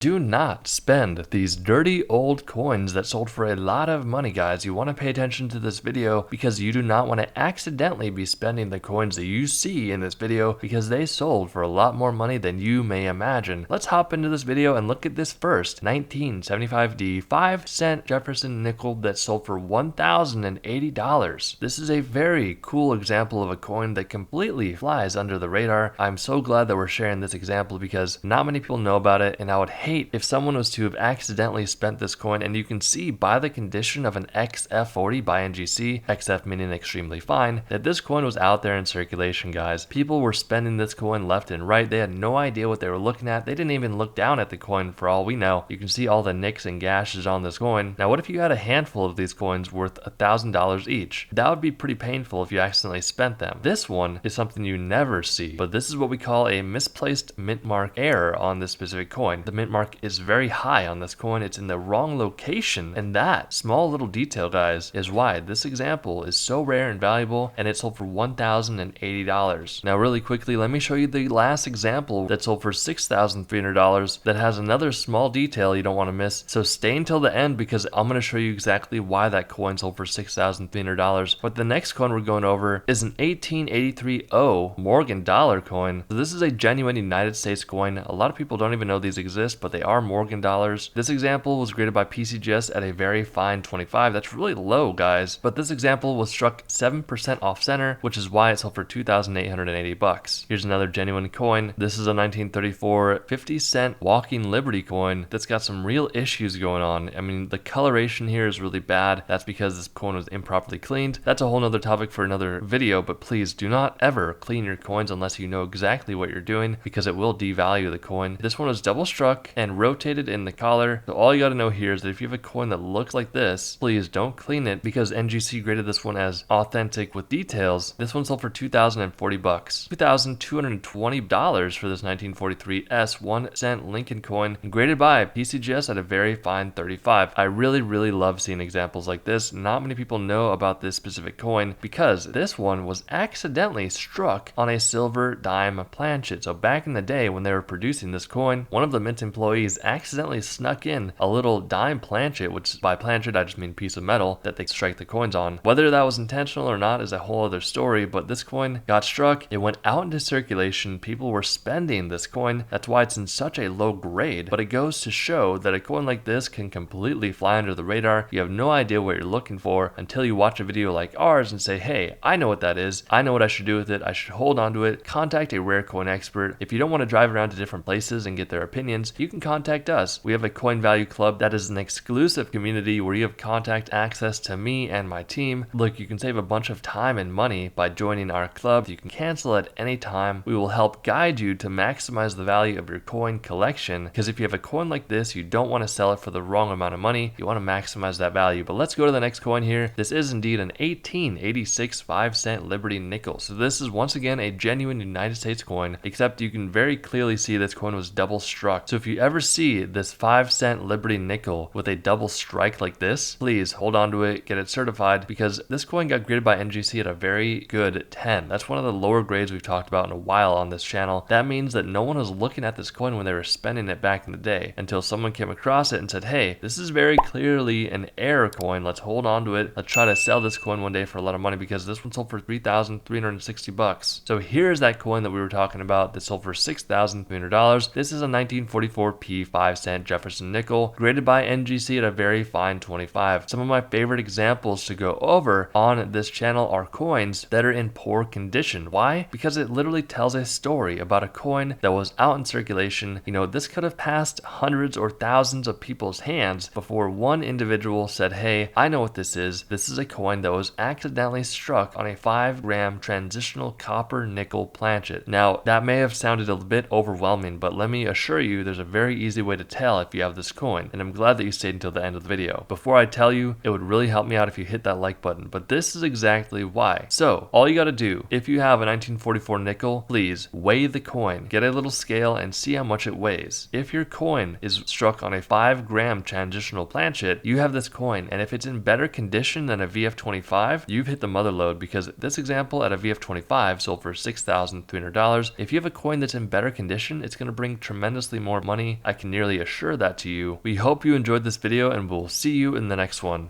Do not spend these dirty old coins that sold for a lot of money, guys. You want to pay attention to this video because you do not want to accidentally be spending the coins that you see in this video because they sold for a lot more money than you may imagine. Let's hop into this video and look at this first 1975D 5-cent Jefferson nickel that sold for $1,080. This is a very cool example of a coin that completely flies under the radar. I'm so glad that we're sharing this example because not many people know about it, and I would hate if someone was to have accidentally spent this coin. And you can see by the condition of an XF40 by NGC, XF meaning extremely fine, that this coin was out there in circulation, guys. People were spending this coin left and right. They had no idea what they were looking at. They didn't even look down at the coin for all we know. You can see all the nicks and gashes on this coin. Now, what if you had a handful of these coins worth $1,000 each? That would be pretty painful if you accidentally spent them. This one is something you never see, but this is what we call a misplaced mint mark error on this specific coin. The mint mark is very high on this coin. It's in the wrong location, and that small little detail, guys, is why this example is so rare and valuable, and it sold for $1,080. Now, really quickly, let me show you the last example that sold for $6,300 that has another small detail you don't want to miss. So stay until the end because I'm going to show you exactly why that coin sold for $6,300. But the next coin we're going over is an 1883 O Morgan dollar coin. So this is a genuine United States coin. A lot of people don't even know these exist, but they are Morgan dollars. This example was graded by PCGS at a very fine 25. That's really low, guys. But this example was struck 7% off center, which is why it sold for $2,880. Here's another genuine coin. This is a 1934 50-cent Walking Liberty coin that's got some real issues going on. I mean, the coloration here is really bad. That's because this coin was improperly cleaned. That's a whole nother topic for another video, but please do not ever clean your coins unless you know exactly what you're doing because it will devalue the coin. This one was double struck and rotated in the collar. So all you got to know here is that if you have a coin that looks like this, please don't clean it because NGC graded this one as authentic with details. This one sold for $2,040, $2,220 for this 1943 S 1 cent Lincoln coin graded by PCGS at a very fine 35. I really love seeing examples like this. Not many people know about this specific coin because this one was accidentally struck on a silver dime planchet. So back in the day when they were producing this coin, one of the mint employees accidentally snuck in a little dime planchet, which by planchet I just mean piece of metal that they strike the coins on. Whether that was intentional or not is a whole other story, but this coin got struck. It went out into circulation. People were spending this coin. That's why it's in such a low grade, but it goes to show that a coin like this can completely fly under the radar. You have no idea what you're looking for until you watch a video like ours and say, hey, I know what that is. I know what I should do with it. I should hold on to it. Contact a rare coin expert. If you don't want to drive around to different places and get their opinions, you can contact us. We have a Coin Value Club that is an exclusive community where you have contact access to me and my team. Look, you can save a bunch of time and money by joining our club. You can cancel at any time. We will help guide you to maximize the value of your coin collection because if you have a coin like this, you don't want to sell it for the wrong amount of money. You want to maximize that value. But let's go to the next coin here. This is indeed an 1886 5-cent Liberty nickel. So this is once again a genuine United States coin, except you can very clearly see this coin was double struck. So if you ever see this 5-cent Liberty nickel with a double strike like this, please hold on to it, get it certified, because this coin got graded by NGC at a very good 10. That's one of the lower grades we've talked about in a while on this channel. That means that no one was looking at this coin when they were spending it back in the day until someone came across it and said, hey, this is very clearly an error coin. Let's hold on to it. Let's try to sell this coin one day for a lot of money because this one sold for $3,360. So here's that coin that we were talking about that sold for $6,300. This is a 1944 P 5-cent Jefferson nickel graded by NGC at a very fine 25. Some of my favorite examples to go over on this channel are coins that are in poor condition. Why? Because it literally tells a story about a coin that was out in circulation. You know, this could have passed hundreds or thousands of people's hands before one individual said, hey, I know what this is. This is a coin that was accidentally struck on a 5-gram transitional copper nickel planchet. Now, that may have sounded a bit overwhelming, but let me assure you there's a very easy way to tell if you have this coin, and I'm glad that you stayed until the end of the video. Before I tell you, it would really help me out if you hit that like button, but this is exactly why. So, all you gotta do, if you have a 1944 nickel, please weigh the coin, get a little scale, and see how much it weighs. If your coin is struck on a 5-gram transitional planchet, you have this coin, and if it's in better condition than a VF25, you've hit the mother lode because this example at a VF25 sold for $6,300. If you have a coin that's in better condition, it's gonna bring tremendously more money me. I can nearly assure that to you. We hope you enjoyed this video, and we'll see you in the next one.